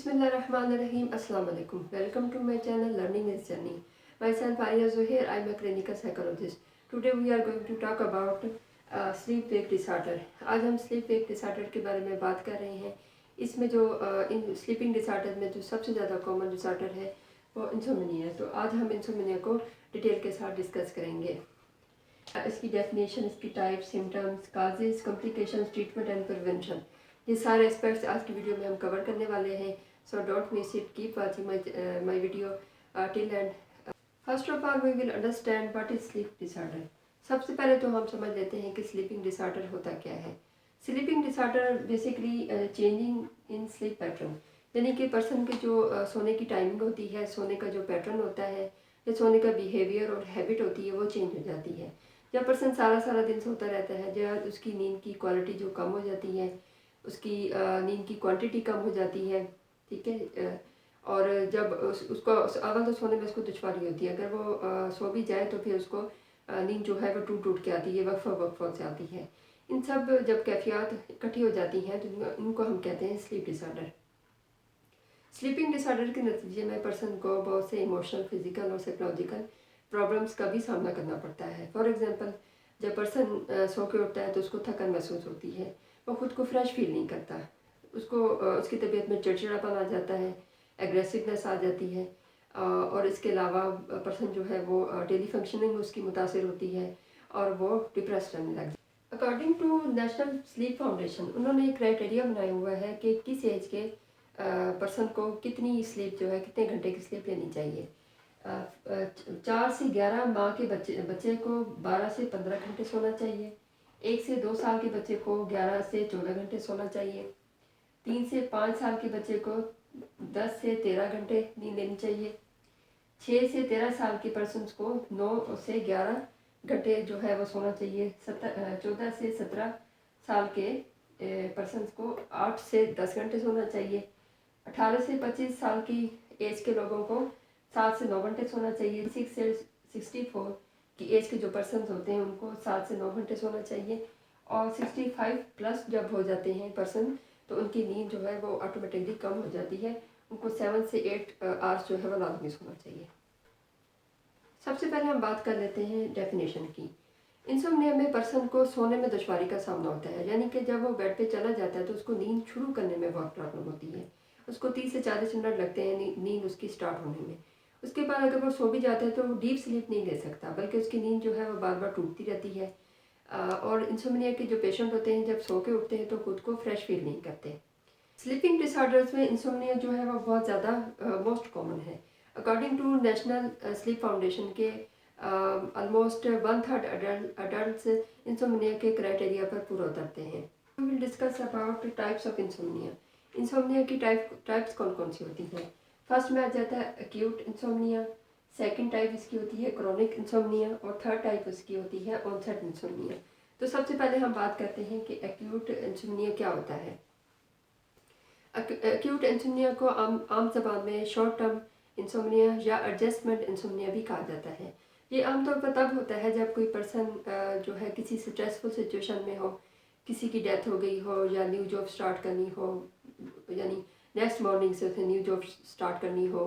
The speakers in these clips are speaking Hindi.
Bismillahirrahmanirrahim. Assalamu alaikum. Welcome to my channel Learning is Journey. Myself Aya Zuhair. I am a clinical psychologist. Today we are going to talk about sleep wake disorder. आज हम sleep wake disorder के बारे में बात कर रहे हैं। इसमें जो इन स्लीपिंग डिसऑर्डर में जो सबसे ज़्यादा कॉमन डिसऑर्डर है वो इंसोम्निया है। तो आज हम इंसोम्निया को डिटेल के साथ डिस्कस करेंगे। इसकी डेफिनेशन, इसकी type, symptoms, causes, complications, treatment and prevention, ये सारे एस्पेक्ट्स आज की वीडियो में हम कवर करने वाले हैं। So don't miss it, keep watching my video till end. First of all we will understand what is sleep disorder. सबसे पहले तो हम समझ लेते हैं कि स्लीपिंग डिसऑर्डर होता क्या है। Sleeping disorder basically changing in sleep pattern, यानी कि पर्सन के जो सोने की टाइमिंग होती है, सोने का जो पैटर्न होता है या सोने का बिहेवियर और हैबिट होती है वो चेंज हो जाती है। जब पर्सन सारा सारा दिन सोता रहता है, जब उसकी नींद की क्वालिटी जो कम हो जाती है, उसकी नींद की क्वांटिटी कम हो जाती है, ठीक है। और जब उसको अवल तो सोने में उसको दुश्वारी होती है, अगर वो सो भी जाए तो फिर उसको नींद जो है वो टूट टूट के आती है, वक्फा से आती है। इन सब जब कैफियत इकट्ठी हो जाती हैं तो इनको हम कहते हैं स्लीप डिसऑर्डर। स्लीपिंग डिसऑर्डर के नतीजे में पर्सन को बहुत से इमोशनल, फिजिकल और साइकोलॉजिकल प्रॉब्लम्स का भी सामना करना पड़ता है। फॉर एग्जांपल, जब पर्सन सो के उठता है तो उसको थकान महसूस होती है, वो खुद को फ्रेश फील नहीं करता, उसको उसकी तबीयत में चिड़चिड़ापन आ जाता है, एग्रेसिवनेस आ जाती है, और इसके अलावा पर्सन जो है वो डेली फंक्शनिंग उसकी मुतासिर होती है और वो डिप्रेस रहने लगता है। According to National Sleep Foundation, उन्होंने एक क्राइटेरिया बनाया हुआ है कि किस एज के पर्सन को कितनी स्लीप जो है, कितने घंटे की स्लीप लेनी चाहिए। 4 से 11 माह के बच्चे को 12 से 15 घंटे सोना चाहिए। 1 से 2 साल के बच्चे को 11 से 14 घंटे सोना चाहिए। 3 से 5 साल के बच्चे को 10 से 13 घंटे नींद लेनी चाहिए। 6 से 13 साल के पर्सन को 9 से 11 घंटे जो है वो सोना चाहिए। 14 से 17 साल के पर्सन को 8 से 10 घंटे सोना चाहिए। 18 से 25 साल की एज के लोगों को 7 से 9 घंटे सोना चाहिए। 6 से 64 की एज के जो पर्सन होते हैं उनको 7 से 9 घंटे सोना चाहिए। और 65 प्लस जब हो जाते हैं पर्सन तो उनकी नींद जो है वो ऑटोमेटिकली कम हो जाती है, उनको 7 से 8 आवर्स जो है वो लाजमी सोना चाहिए। सबसे पहले हम बात कर लेते हैं डेफिनेशन की। इंसोम्निया में पर्सन को सोने में दुश्वारी का सामना होता है, यानी कि जब वो बेड पे चला जाता है तो उसको नींद शुरू करने में बहुत प्रॉब्लम होती है। उसको 30 से 40 मिनट लगते हैं नींद उसकी स्टार्ट होने में। उसके बाद अगर वो सो भी जाता है तो वो डीप स्लीप नहीं ले सकता, बल्कि उसकी नींद जो है वो बार बार टूटती रहती है। और इंसोम्निया के जो पेशेंट होते हैं जब सो के उठते हैं तो खुद को फ्रेश फील नहीं करते। स्लीपिंग डिसऑर्डर्स में इंसोम्निया जो है वो बहुत ज़्यादा मोस्ट कॉमन है। According to National Sleep Foundation के ऑलमोस्ट 1/3 अडल्ट इंसोम्निया के क्राइटेरिया पर पूरा उतरते हैं। We will discuss about types of insomnia. Insomnia की टाइप्स कौन कौन सी होती हैं। फर्स्ट में आ जाता है एक्यूट इंसोम्निया, सेकंड टाइप इसकी होती है क्रॉनिक इंसोम्निया और थर्ड टाइप इसकी होती है ऑनसेट इंसोम्निया। तो सबसे पहले हम बात करते हैं कि एक्यूट इंसोम्निया क्या होता है। एक्यूट इंसोम्निया को आम ज़बान में शॉर्ट टर्म इंसोम्निया या एडजस्टमेंट इंसोम्निया भी कहा जाता है। ये आमतौर पर तब होता है जब कोई पर्सन जो है किसी स्ट्रेसफुल सिचुएशन में हो, किसी की डेथ हो गई हो या न्यू जॉब स्टार्ट करनी हो, यानी नेक्स्ट मॉर्निंग से उसे न्यू जॉब स्टार्ट करनी हो,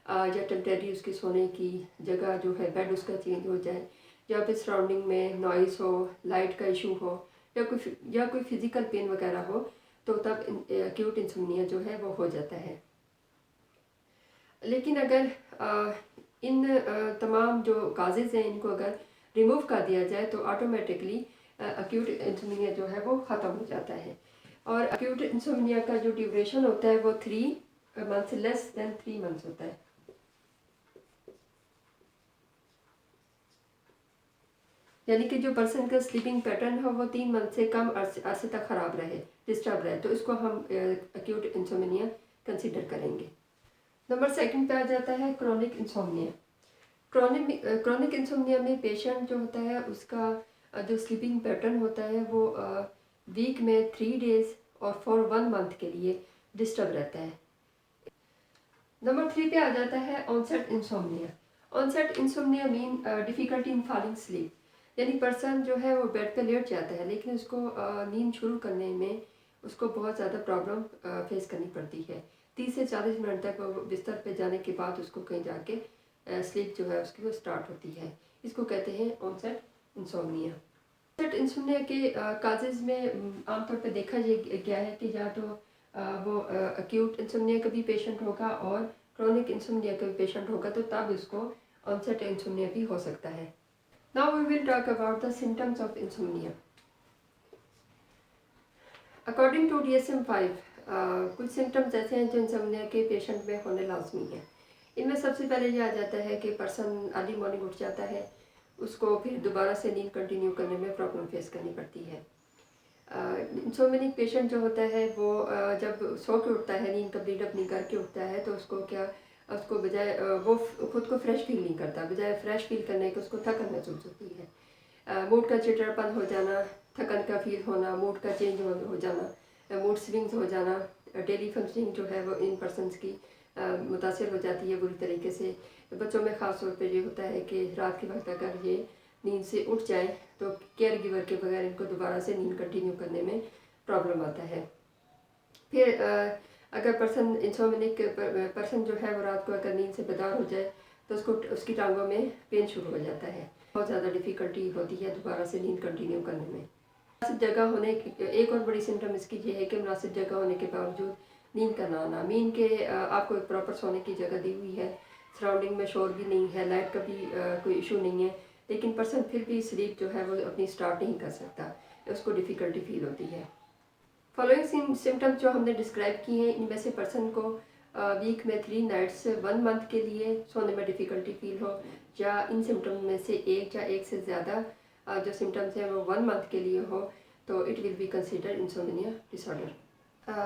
या टेम्परेरी उसकी सोने की जगह जो है बेड उसका चेंज हो जाए, या फिर सराउंडिंग में नॉइज़ हो, लाइट का इशू हो, या कोई फिज़िकल पेन वगैरह हो, तो तब एक्यूट इंसोम्निया जो है वो हो जाता है। लेकिन अगर इन तमाम जो काजेज़ हैं इनको अगर रिमूव कर दिया जाए तो ऑटोमेटिकली एक्यूट इंसोम्निया जो है वो ख़त्म हो जाता है। और एक्यूट इंसोम्निया का जो ड्यूरेशन होता है वो 3 मंथ्स, लेस देन 3 मंथ्स होता है। यानी कि जो पर्सन का स्लीपिंग पैटर्न हो वो 3 मंथ से कम अरसे तक ख़राब रहे, डिस्टर्ब रहे, तो इसको हम एक्यूट इंसोम्निया कंसिडर करेंगे। नंबर सेकंड पे आ जाता है क्रॉनिक इंसोम्निया। क्रॉनिक इंसोम्निया में पेशेंट जो होता है उसका जो स्लीपिंग पैटर्न होता है वो वीक में 3 डेज और फॉर 1 मंथ के लिए डिस्टर्ब रहता है। नंबर 3 पे आ जाता है onset insomnia. Onset insomnia mean difficulty in falling sleep, यानी पर्सन जो है वो बेड पे लेट जाता है लेकिन उसको नींद शुरू करने में उसको बहुत ज़्यादा प्रॉब्लम फेस करनी पड़ती है। 30 से 40 मिनट तक वो बिस्तर पे जाने के बाद उसको कहीं जाके स्लीप जो है उसकी वो स्टार्ट होती है। इसको कहते हैं ऑनसेट इंसोम्निया। ऑनसेट इंसोम्निया के काजेज़ में आमतौर पर देखा गया है कि या तो वो अक्यूट इंसोम्निया का भी पेशेंट होगा और क्रोनिक इंसोम्निया का भी पेशेंट होगा, तो तब उसको ऑनसेट इंसोम्निया भी हो सकता है। Now we will talk about the symptoms of insomnia. According to DSM-5 कुछ सिम्टम्स ऐसे हैं जो इंसोम्निया के पेशेंट में होने लाजमी है। इनमें सबसे पहले ये आ जाता है कि पर्सन अर्ली मॉर्निंग उठ जाता है, उसको फिर दोबारा से नींद कंटिन्यू करने में प्रॉब्लम फेस करनी पड़ती है। इंसोम्निक पेशेंट जो होता है वो जब सो के उठता है, नींद कंप्लीट अपनी करके उठता है, तो उसको बजाय वो खुद को फ्रेश फील नहीं करता, बजाय फ्रेश फील करने के उसको थकन महसूस होती है। मूड का चिड़चिड़ापन हो जाना, थकन का फील होना, मूड का चेंज हो जाना, मूड स्विंग्स हो जाना, डेली फंक्शनिंग जो है वो इन पर्सनस की मुतासर हो जाती है बुरी तरीके से। बच्चों में ख़ास तौर पे ये होता है कि रात के वक्त अगर ये नींद से उठ जाए तो केयर गिवर के बगैर इनको दोबारा से नींद कंटिन्यू करने में प्रॉब्लम आता है। फिर अगर पर्सन इंसोम्निक पर्सन जो है वो रात को अगर नींद से बेदार हो जाए तो उसकी टांगों में पेन शुरू हो जाता है, बहुत ज़्यादा डिफ़िकल्टी होती है दोबारा से नींद कंटिन्यू करने में। मुनासिब जगह होने की एक और बड़ी सिम्टम इसकी ये है कि मुनासिब जगह होने के बावजूद नींद का ना आना। मीन के आपको एक प्रॉपर सोने की जगह दी हुई है, सराउंडिंग में शोर भी नहीं है, लाइट का भी कोई इशू नहीं है, लेकिन पर्सन फिर भी स्लीप जो है वो अपनी स्टार्ट नहीं कर सकता, उसको डिफ़िकल्टी फील होती है। फॉलोइंग सिम्टम्स जो हमने डिस्क्राइब किए हैं, इनमें से पर्सन को वीक में 3 नाइट्स 1 मंथ के लिए सोने में डिफ़िकल्टी फील हो, या इन सिम्टम्स में से एक या एक से ज़्यादा जो सिम्टम्स हैं वो 1 मंथ के लिए हो, तो it will be considered insomnia disorder.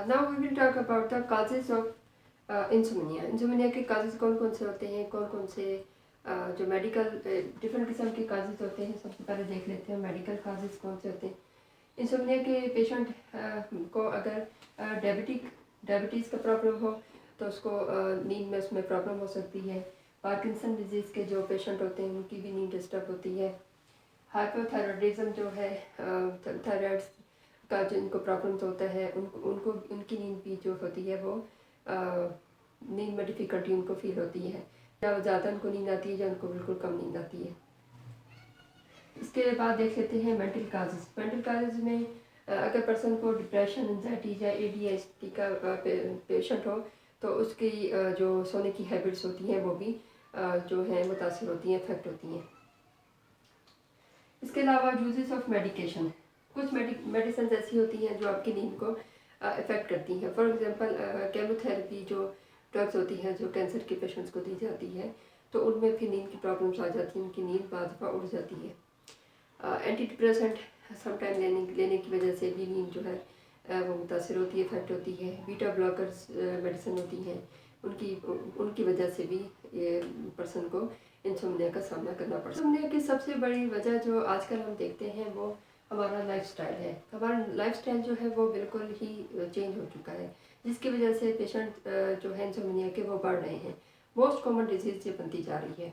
Now we will talk about the causes of insomnia. Insomnia के काजेज कौन कौन से होते हैं, कौन कौन से जो मेडिकल डिफरेंट किस्म के काजेज होते हैं। सबसे पहले देख लेते हैं मेडिकल काजेज कौन से होते हैं। इंसोम्निया के पेशेंट को अगर डायबिटीज़ का प्रॉब्लम हो तो उसको नींद में उसमें प्रॉब्लम हो सकती है। पार्किंसन डिजीज़ के जो पेशेंट होते हैं उनकी भी नींद डिस्टर्ब होती है। हाइपोथायरॉयडिज्म जो है, थायराइड का जो इनको प्रॉब्लम्स होता है, उनको उनकी नींद भी जो होती है वो नींद में डिफ़िकल्टी उनको फील होती है, या ज़्यादा उनको नींद आती है या उनको बिल्कुल कम नींद आती है। इसके बाद देख लेते हैं मेंटल काजेज़। मेंटल काजेज़ में अगर पर्सन को डिप्रेशन, एंजाइटी या ADHD का पेशेंट हो तो उसकी जो सोने की हैबिट्स होती हैं वो भी जो है मुतासिर होती हैं, इफेक्ट होती हैं। इसके अलावा यूजेस ऑफ मेडिकेशन, कुछ मेडिसिन ऐसी होती हैं जो आपकी नींद को इफ़ेक्ट करती हैं। फॉर एग्जांपल केमोथेरेपी जो ड्रग्स होती हैं जो कैंसर के पेशेंट्स को दी जाती है, तो उनमें फिर नींद की प्रॉब्लम्स आ जाती हैं, उनकी नींद बाद दफ़ा उड़ जाती है। एंटी डिप्रेसेंट समटाइम लेने की वजह से भी नींद जो है वो मुतासर होती है, इफेक्ट होती है। बीटा ब्लॉकर्स मेडिसिन होती हैं, उनकी वजह से भी ये पर्सन को इंसोम्निया का सामना करना पड़ता है। इंसोम्निया की सबसे बड़ी वजह जो आजकल हम देखते हैं वो हमारा लाइफस्टाइल है। हमारा लाइफस्टाइल जो है वो बिल्कुल ही चेंज हो चुका है, जिसकी वजह से पेशेंट जो है इंसोम्निया के वो बढ़ रहे हैं। मोस्ट कॉमन डिजीज़ ये बनती जा रही है।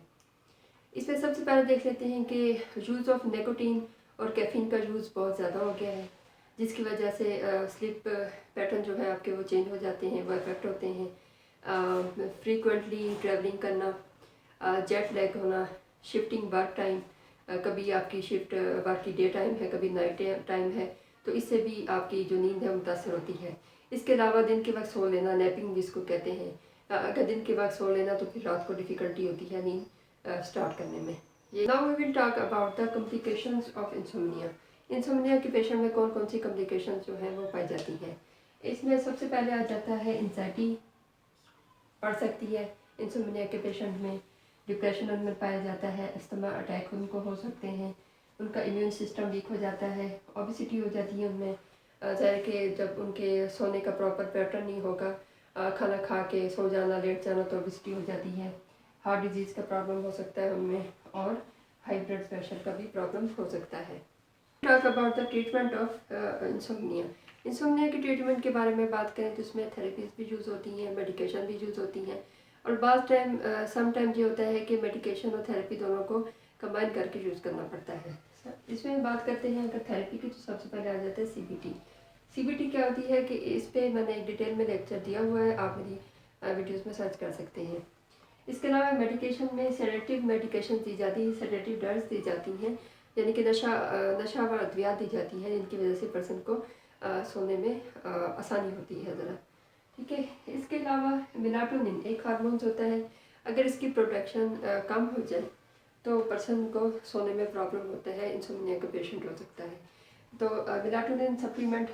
इसमें सबसे पहले देख लेते हैं कि यूज़ ऑफ निकोटीन और कैफीन का यूज़ बहुत ज़्यादा हो गया है, जिसकी वजह से स्लीप पैटर्न जो है आपके वो चेंज हो जाते हैं, वो इफेक्ट होते हैं। फ्रीक्वेंटली ट्रैवलिंग करना, जेट लैग होना, शिफ्टिंग वर्क टाइम, कभी आपकी शिफ्ट वर्क की डे टाइम है, कभी नाइट टाइम है, तो इससे भी आपकी जो नींद है मुतासर होती है। इसके अलावा दिन के वक्त सो लेना, नैपिंग जिसको कहते हैं, अगर दिन के वक्त सो लेना तो फिर रात को डिफ़िकल्टी होती है नींद स्टार्ट करने में। Now we will talk about the complications of insomnia. Insomnia के पेशेंट में कौन कौन सी कॉम्प्लिकेशंस जो हैं वो पाई जाती हैं। इसमें सबसे पहले आ जाता है एंजाइटी बढ़ सकती है इंसोम्निया के पेशेंट में, डिप्रेशन उनमें पाया जाता है, अस्थमा अटैक उनको हो सकते हैं, उनका इम्यून सिस्टम वीक हो जाता है, ओबेसिटी हो जाती है उनमें। ज़ाहिर कि जब उनके सोने का प्रॉपर पैटर्न नहीं होगा, खाना खा के सो जाना, लेट जाना, तो ओबेसिटी हो जाती है। हार्ट डिजीज़ का प्रॉब्लम हो सकता है उनमें, और हाई ब्लड प्रेशर का भी प्रॉब्लम हो सकता है। Talk about the treatment of insomnia. Insomnia के ट्रीटमेंट के बारे में बात करें तो इसमें थेरेपीज़ भी यूज़ होती हैं, मेडिकेशन भी यूज़ होती हैं, और बाज़ टाइम सम टाइम ये होता है कि मेडिकेशन और थेरेपी दोनों को कंबाइन करके यूज़ करना पड़ता है। इसमें बात करते हैं अगर थेरेपी की, तो सबसे पहले आ जाता है CBT। CBT क्या होती है कि इस पे मैंने एक डिटेल में लेक्चर दिया हुआ है, आप मेरी वीडियोस में सर्च कर सकते हैं। इसके अलावा मेडिकेशन में सेडेटिव मेडिकेशन दी जाती है, सेडेटिव ड्रग्स दी जाती हैं, यानी कि नशा व अद्वियात दी जाती हैं जिनकी वजह से पर्सन को सोने में आसानी होती है ज़रा। ठीक है। इसके अलावा मेलाटोनिन एक हार्मोन्स होता है, अगर इसकी प्रोडक्शन कम हो जाए तो पर्सन को सोने में प्रॉब्लम होता है, इंसोम्निया का पेशेंट हो सकता है। तो मेलाटोनिन सप्लीमेंट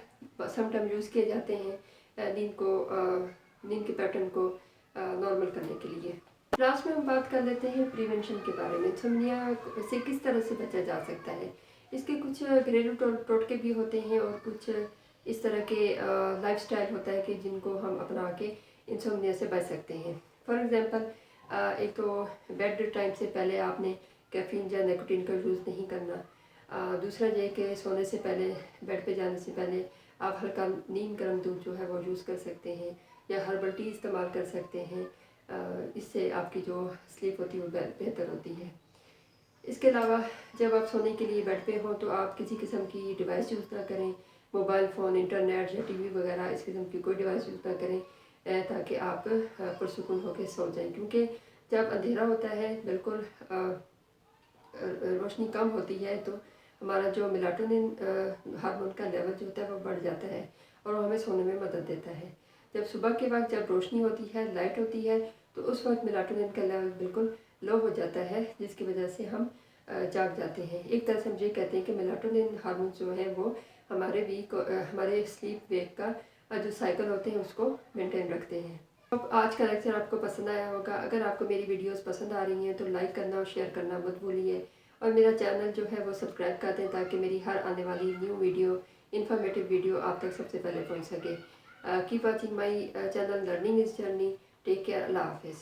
समटाइम यूज़ किए जाते हैं नींद के पैटर्न को नॉर्मल करने के लिए। लास्ट में हम बात कर लेते हैं प्रिवेंशन के बारे में, इंसोम्निया से किस तरह से बचा जा सकता है। इसके कुछ घरेलू टोटके भी होते हैं और कुछ इस तरह के लाइफस्टाइल होता है कि जिनको हम अपना के इंसोम्निया से बच सकते हैं। फॉर एग्जांपल, एक तो बेड टाइम से पहले आपने कैफीन या निकोटीन का यूज़ नहीं करना। दूसरा ये कि सोने से पहले, बेड पे जाने से पहले आप हल्का नीम गर्म दूध जो है वो यूज़ कर सकते हैं, या हर्बल टी इस्तेमाल कर सकते हैं। इससे आपकी जो स्लीप होती है वो बेहतर होती है। इसके अलावा जब आप सोने के लिए बेड पे हो तो आप किसी किस्म की डिवाइस यूज़ ना करें, मोबाइल फ़ोन, इंटरनेट या टीवी वगैरह इस किस्म की कोई डिवाइस यूज़ ना करें, ताकि आप पुरसुकून होकर सो जाएं। क्योंकि जब अंधेरा होता है, बिल्कुल रोशनी कम होती है, तो हमारा जो मेलाटोनिन हार्मोन का लेवल जो होता है वो बढ़ जाता है और वो हमें सोने में मदद देता है। जब सुबह के वक्त जब रोशनी होती है, लाइट होती है, तो उस वक्त मेलाटोनिन का लेवल बिल्कुल लो हो जाता है, जिसकी वजह से हम जाग जाते हैं। एक तरह से हम ये कहते हैं कि मेलाटोनिन हार्मोन जो है वो हमारे स्लीप वेक का जो साइकिल होते हैं उसको मेंटेन रखते हैं। अब आज का लेक्चर आपको पसंद आया होगा। अगर आपको मेरी वीडियोस पसंद आ रही हैं तो लाइक करना और शेयर करना मत भूलिए, और मेरा चैनल जो है वो सब्सक्राइब कर दें ताकि मेरी हर आने वाली न्यू वीडियो, इन्फॉर्मेटिव वीडियो आप तक सबसे पहले पहुंच सके। Keep watching my channel learning is journey. Take care. अल्लाह हाफिज़।